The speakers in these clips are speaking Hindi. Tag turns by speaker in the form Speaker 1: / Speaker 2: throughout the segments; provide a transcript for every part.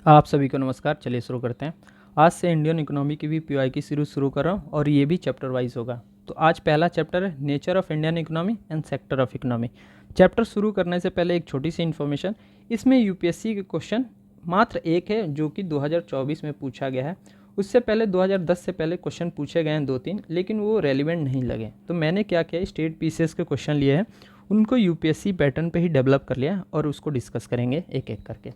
Speaker 1: आप सभी को नमस्कार। चलिए शुरू करते हैं। आज से इंडियन इकोनॉमी की भी पीवाई की सीरीज शुरू कर रहा हूँ और ये भी चैप्टर वाइज होगा। तो आज पहला चैप्टर है nature of Indian economy and sector of economy. Chapter शुरू करने से पहले एक छोटी सी इन्फॉर्मेशन, इसमें यूपीएससी के क्वेश्चन मात्र एक है जो कि 2024 में पूछा गया है। उससे पहले 2010 से पहले क्वेश्चन पूछे गए हैं 2-3, लेकिन वो रेलिवेंट नहीं लगे। तो मैंने क्या किया, स्टेट पीसीएस के क्वेश्चन लिए हैं, उनको यूपीएससी पैटर्न पे ही डेवलप कर लिया और उसको डिस्कस करेंगे एक एक करके।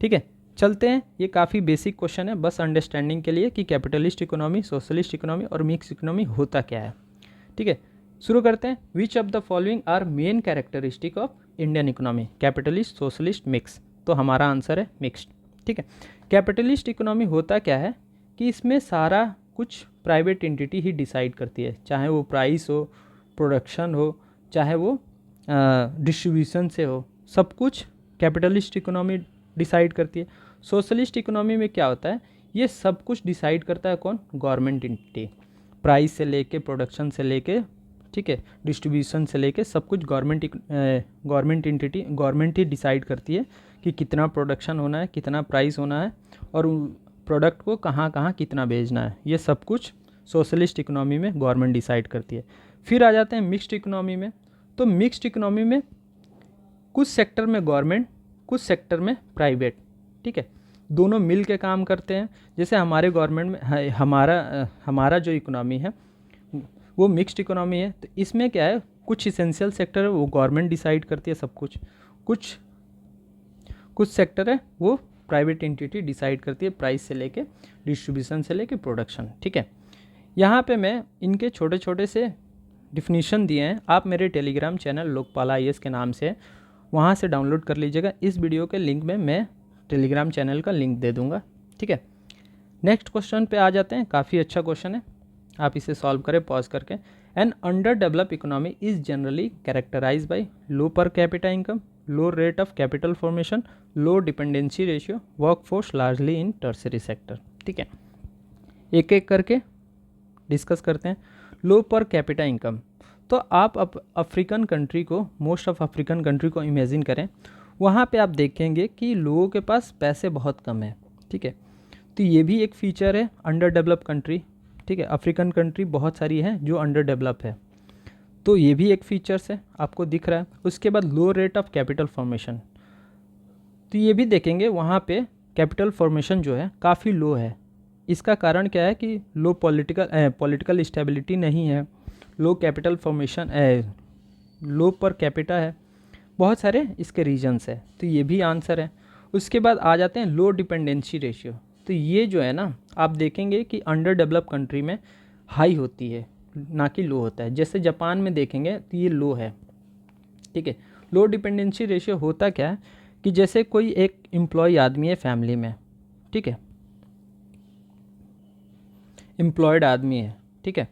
Speaker 1: ठीक है, चलते हैं। ये काफ़ी बेसिक क्वेश्चन है, बस अंडरस्टैंडिंग के लिए कि कैपिटलिस्ट इकोनॉमी, सोशलिस्ट इकोनॉमी और मिक्स इकोनॉमी होता क्या है। ठीक है, शुरू करते हैं। Which of the following are main characteristic of Indian economy, capitalist, socialist, mix. तो हमारा आंसर है मिक्स्ड। ठीक है, कैपिटलिस्ट इकोनॉमी होता क्या है कि इसमें सारा कुछ प्राइवेट एंटिटी ही डिसाइड करती है, चाहे वो प्राइस हो, प्रोडक्शन हो, चाहे वो डिस्ट्रीब्यूशन से हो, सब कुछ कैपिटलिस्ट इकोनॉमी डिसाइड करती है। सोशलिस्ट इकोनॉमी में क्या होता है, ये सब कुछ डिसाइड करता है कौन, गवर्नमेंट एंटिटी। प्राइस से लेके, प्रोडक्शन से लेके, ठीक है, डिस्ट्रीब्यूशन से लेके सब कुछ गवर्नमेंट एंटिटी, गवर्नमेंट ही डिसाइड करती है कि कितना प्रोडक्शन होना है, कितना प्राइस होना है और प्रोडक्ट को कहाँ कहाँ कितना भेजना है। ये सब कुछ सोशलिस्ट इकोनॉमी में गवर्नमेंट डिसाइड करती है। फिर आ जाते हैं मिक्स्ड इकोनॉमी में। तो मिक्स्ड इकोनॉमी में कुछ सेक्टर में गवर्नमेंट, कुछ सेक्टर में प्राइवेट, ठीक है, दोनों मिल के काम करते हैं। जैसे हमारे गवर्नमेंट में हमारा जो इकोनॉमी है वो मिक्स्ड इकोनॉमी है। तो इसमें क्या है, कुछ इसेंशियल सेक्टर है वो गवर्नमेंट डिसाइड करती है सब कुछ, कुछ सेक्टर है वो प्राइवेट एंटिटी डिसाइड करती है, प्राइस से लेके, डिस्ट्रीब्यूशन से लेके, प्रोडक्शन। ठीक है, यहाँ पे मैं इनके छोटे छोटे से डिफिनीशन दिए हैं, आप मेरे टेलीग्राम चैनल लोकपाल IAS के नाम से वहाँ से डाउनलोड कर लीजिएगा। इस वीडियो के लिंक में मैं टेलीग्राम चैनल का लिंक दे दूँगा। ठीक है, नेक्स्ट क्वेश्चन पे आ जाते हैं। काफ़ी अच्छा क्वेश्चन है, आप इसे सॉल्व करें पॉज करके। An under develop economy is generally characterise by low per capita income, low rate of capital formation, low dependency ratio, work force largely in tertiary sector. ठीक है, एक एक करके डिस्कस करते हैं। लो पर कैपिटा इनकम, तो आप अफ्रीकन कंट्री को, मोस्ट ऑफ अफ्रीकन कंट्री को इमेजिन करें, वहाँ पे आप देखेंगे कि लोगों के पास पैसे बहुत कम है। ठीक है, तो ये भी एक फीचर है अंडर डेवलप कंट्री। ठीक है, अफ्रीकन कंट्री बहुत सारी है जो अंडर डेवलप है, तो ये भी एक फीचर्स है, आपको दिख रहा है। उसके बाद लो रेट ऑफ कैपिटल फॉर्मेशन, तो ये भी देखेंगे वहाँ पे कैपिटल फॉर्मेशन जो है काफ़ी लो है। इसका कारण क्या है कि लो पॉलिटिकल स्टेबिलिटी नहीं है, लो कैपिटल फॉर्मेशन, लो पर कैपिटा है, बहुत सारे इसके रीजंस है, तो ये भी आंसर है। उसके बाद आ जाते हैं लो डिपेंडेंसी रेशियो, तो ये जो है ना, आप देखेंगे कि अंडर डेवलप कंट्री में हाई होती है, ना कि लो होता है। जैसे जापान में देखेंगे तो ये लो है। ठीक है, लो डिपेंडेंसी रेशियो होता क्या है कि जैसे कोई एक एम्प्लॉय आदमी है फैमिली में, ठीक है, एम्प्लॉयड आदमी है, ठीक है,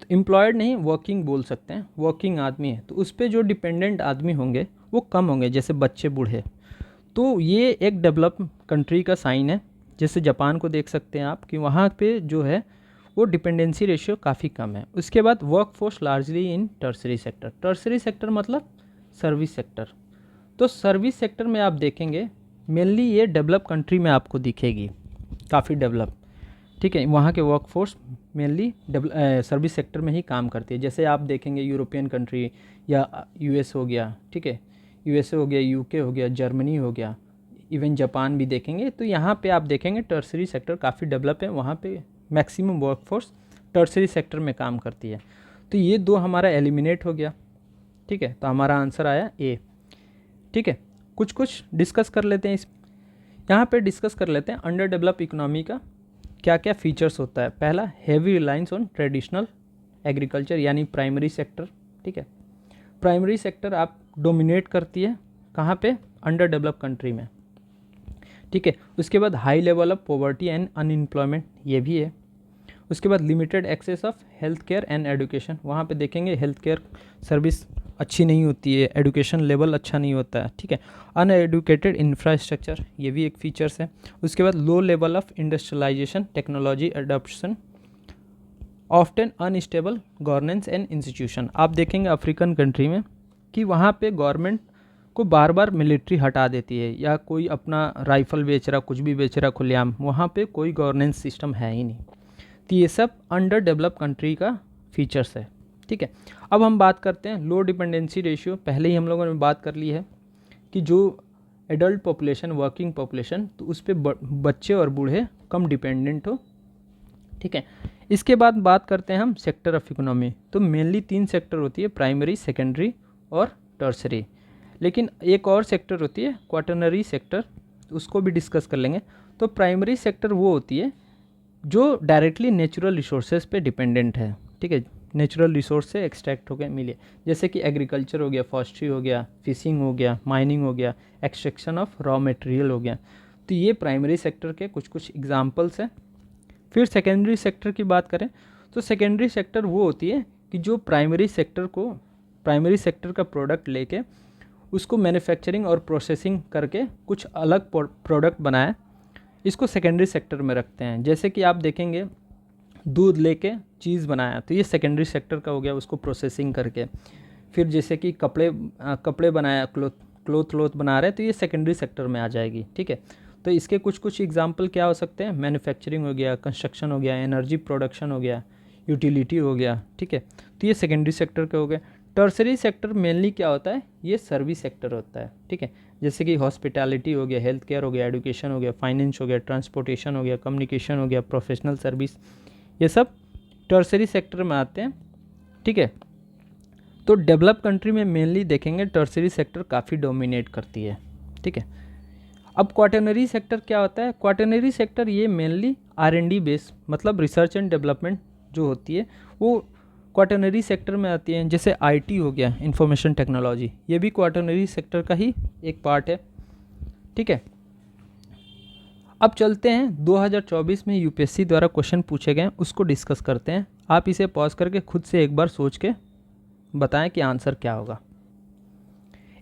Speaker 1: तो एम्प्लॉयड नहीं, वर्किंग बोल सकते हैं, वर्किंग आदमी है, तो उस पर जो डिपेंडेंट आदमी होंगे वो कम होंगे, जैसे बच्चे, बूढ़े। तो ये एक डेवलप कंट्री का साइन है। जैसे जापान को देख सकते हैं आप कि वहाँ पे जो है वो डिपेंडेंसी रेशियो काफ़ी कम है। उसके बाद work force largely in tertiary sector, tertiary sector मतलब सर्विस सेक्टर। तो सर्विस सेक्टर में आप देखेंगे मेनली ये डेवलप कंट्री में आपको दिखेगी, काफ़ी डेवलप। ठीक है, वहाँ के work force mainly service sector में ही काम करती है। जैसे आप देखेंगे यूरोपियन कंट्री या US हो गया, ठीक है, USA हो गया, UK हो गया, जर्मनी हो गया, इवन जापान भी देखेंगे, तो यहाँ पे आप देखेंगे टर्सरी सेक्टर काफ़ी डेवलप है, वहाँ पे maximum work force tertiary sector में काम करती है। तो ये दो हमारा एलिमिनेट हो गया। ठीक है, तो हमारा आंसर आया A। ठीक है, कुछ डिस्कस कर लेते हैं। यहाँ पे डिस्कस कर लेते हैं अंडर डेवलप इकोनॉमी का क्या क्या फीचर्स होता है। पहला, heavy reliance on traditional agriculture यानी प्राइमरी सेक्टर। ठीक है, प्राइमरी सेक्टर आप डोमिनेट करती है कहाँ पे, अंडर डेवलप कंट्री में। ठीक है, उसके बाद high level of poverty and unemployment, ये भी है। उसके बाद limited access of health care and education, वहाँ पे देखेंगे हेल्थ केयर सर्विस अच्छी नहीं होती है, एजुकेशन लेवल अच्छा नहीं होता है। ठीक है, अनएडुकेटेड इंफ्रास्ट्रक्चर, ये भी एक फीचर्स है। उसके बाद low level of industrialisation, technology adoption, often unstable governance and institution. आप देखेंगे अफ्रीकन कंट्री में कि वहाँ पे गवर्नमेंट को बार बार मिलिट्री हटा देती है, या कोई अपना राइफल बेच रहा, कुछ भी बेच रहा खुलेआम, वहाँ पे कोई गवर्नेंस सिस्टम है ही नहीं। तो ये सब अंडर डेवलप कंट्री का फीचर्स है, ठीक है। अब हम बात करते हैं लो डिपेंडेंसी रेशियो। पहले ही हम लोगों ने बात कर ली है कि जो एडल्ट पॉपुलेशन, वर्किंग पॉपुलेशन, तो उस पर बच्चे और बूढ़े कम डिपेंडेंट हो, ठीक है। इसके बाद बात करते हैं हम सेक्टर ऑफ इकोनॉमी। तो मेनली 3 सेक्टर होती है, प्राइमरी, सेकेंडरी और टर्सरी। लेकिन एक और सेक्टर होती है क्वाटरनरी सेक्टर, उसको भी डिस्कस कर लेंगे। तो प्राइमरी सेक्टर वो होती है जो डायरेक्टली नेचुरल रिसोर्सेज पे डिपेंडेंट है, ठीक है। नेचुरल रिसोर्स से एक्सट्रैक्ट हो गए मिले, जैसे कि एग्रीकल्चर हो गया, फॉरेस्ट्री हो गया, फिशिंग हो गया, माइनिंग हो गया, एक्सट्रैक्शन ऑफ रॉ मटेरियल हो गया। तो ये प्राइमरी सेक्टर के कुछ कुछ एग्जांपल्स हैं। फिर सेकेंडरी सेक्टर की बात करें तो सेकेंडरी सेक्टर वो होती है कि जो प्राइमरी सेक्टर का प्रोडक्ट लेके उसको मैन्युफैक्चरिंग और प्रोसेसिंग करके कुछ अलग प्रोडक्ट बनाए, इसको सेकेंडरी सेक्टर में रखते हैं। जैसे कि आप देखेंगे दूध लेके चीज़ बनाया, तो ये सेकेंडरी सेक्टर का हो गया, उसको प्रोसेसिंग करके। फिर जैसे कि कपड़े बनाया, क्लोथ बना रहे हैं, तो ये सेकेंडरी सेक्टर में आ जाएगी, ठीक है। तो इसके कुछ कुछ एग्जांपल क्या हो सकते हैं, मैन्युफैक्चरिंग हो गया, कंस्ट्रक्शन हो गया, एनर्जी प्रोडक्शन हो गया, यूटिलिटी हो गया, ठीक है। तो ये सेकेंडरी सेक्टर के हो गए। टर्सरी सेक्टर मेनली क्या होता है, ये सर्विस सेक्टर होता है, ठीक है। जैसे कि हॉस्पिटैलिटी हो गया, हेल्थ केयर हो गया, एजुकेशन हो गया, फाइनेंस हो गया, ट्रांसपोर्टेशन हो गया, कम्युनिकेशन हो गया, प्रोफेशनल सर्विस, ये सब टर्सरी सेक्टर में आते हैं, ठीक है। तो डेवलप कंट्री में मेनली देखेंगे टर्सरी सेक्टर काफ़ी डोमिनेट करती है, ठीक है। अब क्वाटरनरी सेक्टर क्या होता है, क्वाटरनरी सेक्टर ये मेनली R&D बेस, मतलब रिसर्च एंड डेवलपमेंट जो होती है वो क्वाटरनरी सेक्टर में आती है। जैसे IT हो गया, इंफॉर्मेशन टेक्नोलॉजी, ये भी क्वाटरनरी सेक्टर का ही एक पार्ट है, ठीक है। अब चलते हैं 2024 में UPSC द्वारा क्वेश्चन पूछे गए, उसको डिस्कस करते हैं। आप इसे पॉज करके खुद से एक बार सोच के बताएं कि आंसर क्या होगा।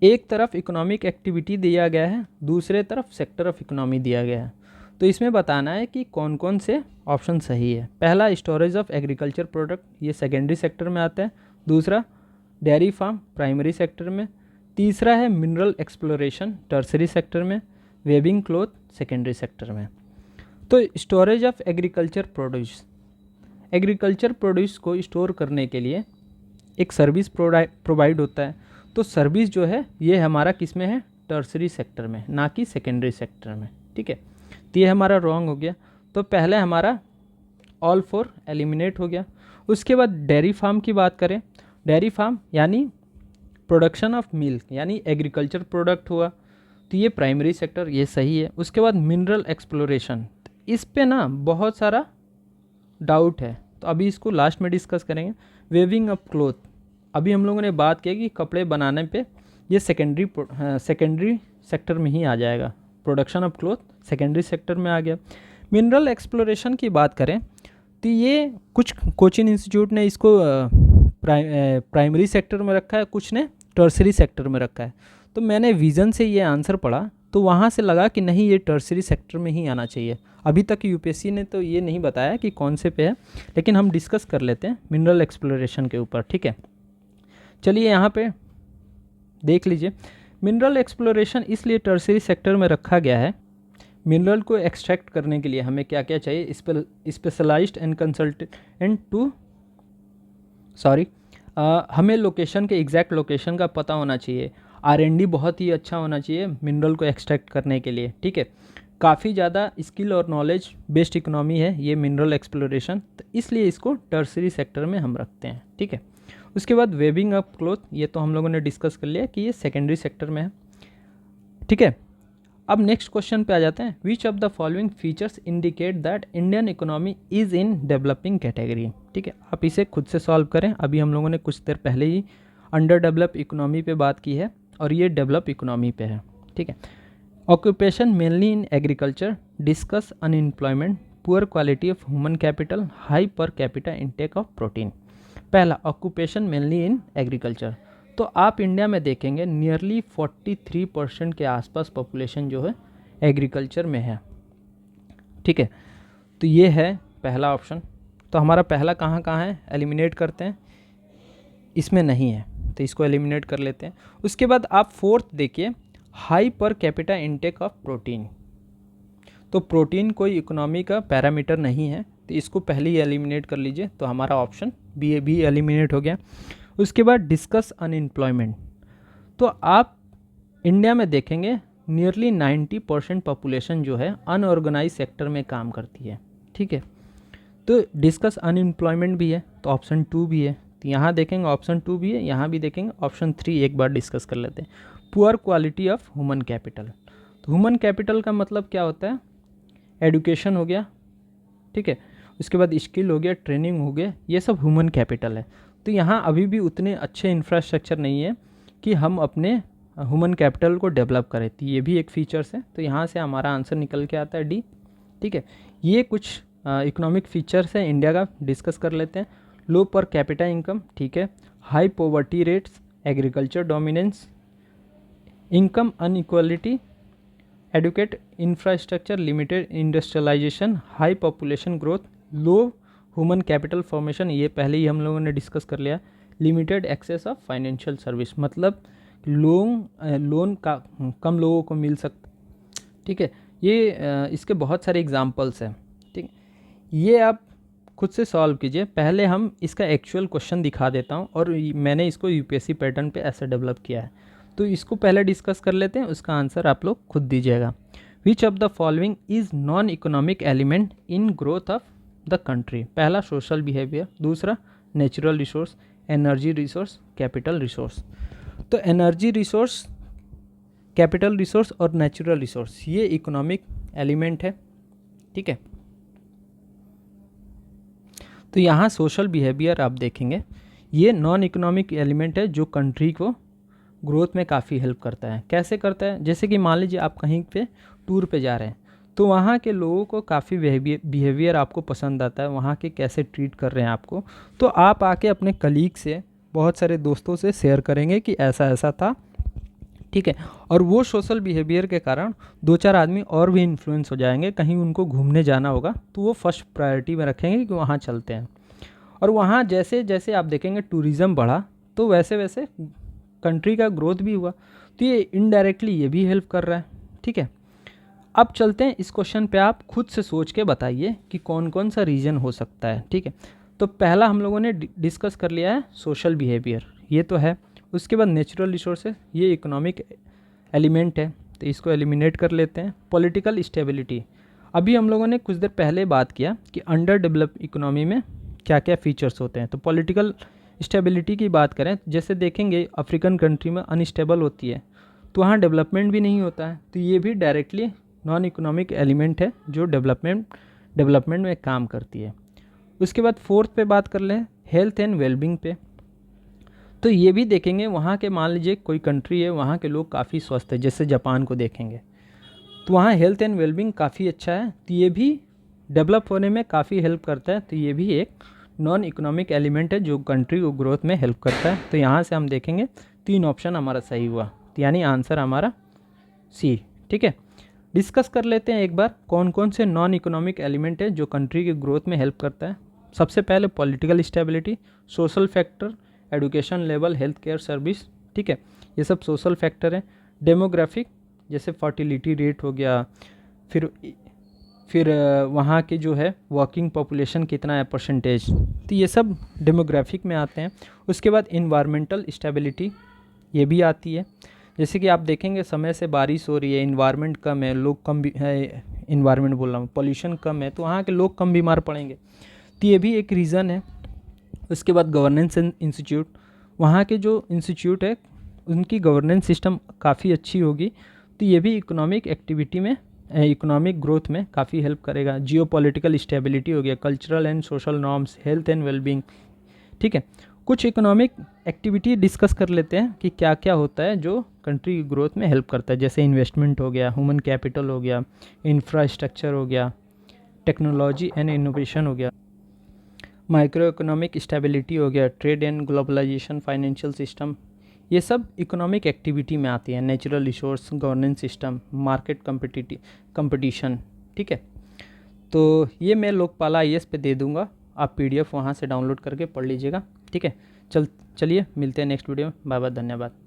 Speaker 1: एक तरफ इकोनॉमिक एक्टिविटी दिया गया है, दूसरे तरफ सेक्टर ऑफ इकोनॉमी दिया गया है। तो इसमें बताना है कि कौन कौन से ऑप्शन सही है। पहला स्टोरेज ऑफ एग्रीकल्चर प्रोडक्ट, ये सेकेंडरी सेक्टर में आता है। दूसरा डेयरी फार्म, प्राइमरी सेक्टर में। तीसरा है मिनरल एक्सप्लोरेशन, टर्सरी सेक्टर में। वेबिंग क्लॉथ, सेकेंडरी सेक्टर में। तो storage of agriculture produce, agriculture produce को स्टोर करने के लिए एक सर्विस प्रोवाइड होता है। तो सर्विस जो है ये हमारा किस में है, टर्सरी सेक्टर में, ना कि सेकेंडरी सेक्टर में, ठीक है। तो ये हमारा रॉन्ग हो गया। तो पहले हमारा ऑल 4 एलिमिनेट हो गया। उसके बाद डेयरी फार्म की बात करें, डेयरी फार्म यानी प्रोडक्शन ऑफ मिल्क, यानी एग्रीकल्चर प्रोडक्ट हुआ, तो ये प्राइमरी सेक्टर, ये सही है। उसके बाद मिनरल एक्सप्लोरेशन, इस पे ना बहुत सारा डाउट है, तो अभी इसको लास्ट में डिस्कस करेंगे। वेविंग ऑफ क्लॉथ, अभी हम लोगों ने बात की कि कपड़े बनाने पे ये सेकेंडरी सेक्टर में ही आ जाएगा। Production of cloth secondary sector में आ गया। मिनरल एक्सप्लोरेशन की बात करें तो ये कुछ कोचिंग इंस्टीट्यूट ने इसको प्राइमरी सेक्टर में रखा है, कुछ ने टर्सरी सेक्टर में रखा है। तो मैंने विज़न से ये आंसर पढ़ा तो वहाँ से लगा कि नहीं, ये टर्सरी सेक्टर में ही आना चाहिए। अभी तक UPSC ने तो ये नहीं बताया कि कौन से पे है, लेकिन हम डिस्कस कर लेते हैं मिनरल एक्सप्लोरेशन के ऊपर, ठीक है। चलिए यहाँ पे देख लीजिए, मिनरल एक्सप्लोरेशन इसलिए टर्सरी सेक्टर में रखा गया है, मिनरल को एक्सट्रैक्ट करने के लिए हमें क्या क्या चाहिए, स्पेशलाइज्ड एंड कंसल्टेंट टू हमें लोकेशन के एग्जैक्ट लोकेशन का पता होना चाहिए। R&D बहुत ही अच्छा होना चाहिए मिनरल को एक्सट्रैक्ट करने के लिए, ठीक है। काफ़ी ज़्यादा स्किल और नॉलेज बेस्ड इकोनॉमी है ये मिनरल एक्सप्लोरेशन, तो इसलिए इसको टर्सरी सेक्टर में हम रखते हैं, ठीक है। उसके बाद वेबिंग ऑफ क्लॉथ, ये तो हम लोगों ने डिस्कस कर लिया कि ये सेकेंडरी सेक्टर में है, ठीक है। अब नेक्स्ट क्वेश्चन पे आ जाते हैं। Which of the following features indicate that Indian economy is in developing category, ठीक है। आप इसे खुद से सॉल्व करें। अभी हम लोगों ने कुछ देर पहले ही अंडर डेवलप इकोनॉमी पे बात की है और ये डेवलप इकोनॉमी पे है, ठीक है। Occupation mainly in agriculture, discuss unemployment, poor quality of human capital, high per capita intake of protein. पहला ऑक्यूपेशन मेनली इन एग्रीकल्चर, तो आप इंडिया में देखेंगे नियरली 43% के आसपास पॉपुलेशन जो है एग्रीकल्चर में है, ठीक है। तो ये है पहला ऑप्शन। तो हमारा पहला कहाँ है, एलिमिनेट करते हैं, इसमें नहीं है, तो इसको एलिमिनेट कर लेते हैं। उसके बाद आप फोर्थ देखिए, high per capita intake of protein. तो प्रोटीन कोई इकोनॉमी का पैरामीटर नहीं है, तो इसको पहले ही एलिमिनेट कर लीजिए, तो हमारा ऑप्शन बी भी एलिमिनेट हो गया। उसके बाद डिस्कस अनएम्प्लॉयमेंट। तो आप इंडिया में देखेंगे नियरली 90% पॉपुलेशन जो है अनऑर्गेनाइज सेक्टर में काम करती है, ठीक है। तो डिस्कस अनएम्प्लॉयमेंट भी है, तो ऑप्शन 2 भी है। तो यहाँ देखेंगे ऑप्शन 2 भी है, यहाँ भी देखेंगे ऑप्शन 3 एक बार डिस्कस कर लेते हैं। Poor quality of human capital. तो ह्यूमन कैपिटल का मतलब क्या होता है? एडुकेशन हो गया, ठीक है, उसके बाद स्किल हो गया, ट्रेनिंग हो गया, ये सब ह्यूमन कैपिटल है। तो यहाँ अभी भी उतने अच्छे इंफ्रास्ट्रक्चर नहीं है कि हम अपने ह्यूमन कैपिटल को डेवलप करें, तो ये भी एक फीचर्स है। तो यहाँ से हमारा आंसर निकल के आता है डी, ठीक है। ये कुछ इकोनॉमिक फीचर्स है इंडिया का, डिस्कस कर लेते हैं। लो पर कैपिटा इनकम, ठीक है, high poverty rates, agriculture dominance, income inequality, inadequate infrastructure, limited industrialisation, high population growth, low human capital formation, ये पहले ही हम लोगों ने डिस्कस कर लिया। Limited access of financial service, मतलब लोन का कम लोगों को मिल सकता, ठीक है। ये इसके बहुत सारे एग्जांपल्स हैं, ठीक। ये आप खुद से सॉल्व कीजिए। पहले हम इसका एक्चुअल क्वेश्चन दिखा देता हूँ, और मैंने इसको यूपीएससी पैटर्न पे ऐसे डेवलप किया है, तो इसको पहले डिस्कस कर लेते हैं, उसका आंसर आप लोग खुद दीजिएगा। विच of the following is non economic element in growth of the country? पहला सोशल बिहेवियर, दूसरा natural resource, energy resource, capital resource. तो एनर्जी रिसोर्स, कैपिटल रिसोर्स और नेचुरल रिसोर्स ये इकोनॉमिक एलिमेंट है, ठीक है। तो यहाँ सोशल बिहेवियर आप देखेंगे, ये नॉन इकोनॉमिक एलिमेंट है जो कंट्री को ग्रोथ में काफ़ी हेल्प करता है। कैसे करता है? जैसे कि मान लीजिए आप कहीं पे टूर पे जा रहे हैं, तो वहाँ के लोगों को काफ़ी बिहेवियर आपको पसंद आता है, वहाँ के कैसे ट्रीट कर रहे हैं आपको, तो आप आके अपने कलीग से, बहुत सारे दोस्तों से शेयर करेंगे कि ऐसा ऐसा था, ठीक है। और वो सोशल बिहेवियर के कारण 2-4 आदमी और भी इन्फ्लुएंस हो जाएंगे। कहीं उनको घूमने जाना होगा तो वो फर्स्ट प्रायोरिटी में रखेंगे कि वहाँ चलते हैं। और वहाँ जैसे जैसे आप देखेंगे टूरिज़्म बढ़ा, तो वैसे वैसे कंट्री का ग्रोथ भी हुआ। तो ये इनडायरेक्टली ये भी हेल्प कर रहा है, ठीक है। अब चलते हैं इस क्वेश्चन पे, आप खुद से सोच के बताइए कि कौन कौन सा रीज़न हो सकता है, ठीक है। तो पहला हम लोगों ने डिस्कस कर लिया है सोशल बिहेवियर, ये तो है। उसके बाद नेचुरल रिसोर्सेज, ये इकोनॉमिक एलिमेंट है, तो इसको एलिमिनेट कर लेते हैं। पॉलिटिकल स्टेबिलिटी, अभी हम लोगों ने कुछ देर पहले बात किया कि अंडर डेवलप इकोनॉमी में क्या क्या फीचर्स होते हैं। तो पॉलिटिकल स्टेबिलिटी की बात करें, जैसे देखेंगे अफ्रीकन कंट्री में अनस्टेबल होती है, तो वहाँ डेवलपमेंट भी नहीं होता है, तो ये भी डायरेक्टली नॉन इकोनॉमिक एलिमेंट है जो डेवलपमेंट में काम करती है। उसके बाद फोर्थ पे बात कर लें, हेल्थ एंड वेलबींग पे, तो ये भी देखेंगे वहाँ के, मान लीजिए कोई कंट्री है, वहाँ के लोग काफ़ी स्वस्थ है, जैसे जापान को देखेंगे, तो वहाँ हेल्थ एंड वेलबींग काफ़ी अच्छा है, तो ये भी डेवलप होने में काफ़ी हेल्प करता है। तो ये भी एक नॉन इकोनॉमिक एलिमेंट है जो कंट्री को ग्रोथ में हेल्प करता है। तो यहाँ से हम देखेंगे 3 ऑप्शन हमारा सही हुआ, तो यानी आंसर हमारा सी, ठीक है। डिस्कस कर लेते हैं एक बार कौन कौन से नॉन इकोनॉमिक एलिमेंट है जो कंट्री के ग्रोथ में हेल्प करता है। सबसे पहले political stability, social factor, education level, health care service, ठीक है, ये सब सोशल फैक्टर है। डेमोग्राफिक, जैसे फर्टिलिटी रेट हो गया, फिर वहाँ की जो है वर्किंग पॉपुलेशन कितना है परसेंटेज, तो ये सब डेमोग्राफिक में आते हैं। उसके बाद इन्वायरमेंटल स्टेबिलिटी, ये भी आती है, जैसे कि आप देखेंगे समय से बारिश हो रही है, इन्वायरमेंट कम है, लोग कम है, इन्वायरमेंट बोल रहा हूँ, पॉल्यूशन कम है, तो वहाँ के लोग कम बीमार पड़ेंगे, तो ये भी एक रीज़न है। उसके बाद गवर्नेंस इंस्टीट्यूट, वहाँ के जो इंस्टीट्यूट है उनकी गवर्नेंस सिस्टम काफ़ी अच्छी होगी, तो ये भी इकोनॉमिक एक्टिविटी में, इकोनॉमिक ग्रोथ में काफ़ी हेल्प करेगा। जियोपॉलिटिकल स्टेबिलिटी हो गया, cultural and social norms, health and wellbeing, ठीक है। कुछ इकोनॉमिक एक्टिविटी डिस्कस कर लेते हैं कि क्या क्या होता है जो कंट्री की ग्रोथ में हेल्प करता है, जैसे इन्वेस्टमेंट हो गया, ह्यूमन कैपिटल हो गया, इंफ्रास्ट्रक्चर हो गया, टेक्नोलॉजी एंड इनोवेशन हो गया, माइक्रो इकोनॉमिक स्टेबिलिटी हो गया, trade and globalisation, financial system, ये सब इकोनॉमिक एक्टिविटी में आती हैं। Natural resource, governance system, market competition, ठीक है। तो ये मैं लोकपाल IAS पे दे दूंगा, आप PDF वहाँ से डाउनलोड करके पढ़ लीजिएगा, ठीक है। चलिए मिलते हैं नेक्स्ट वीडियो में। बाय बाय, धन्यवाद।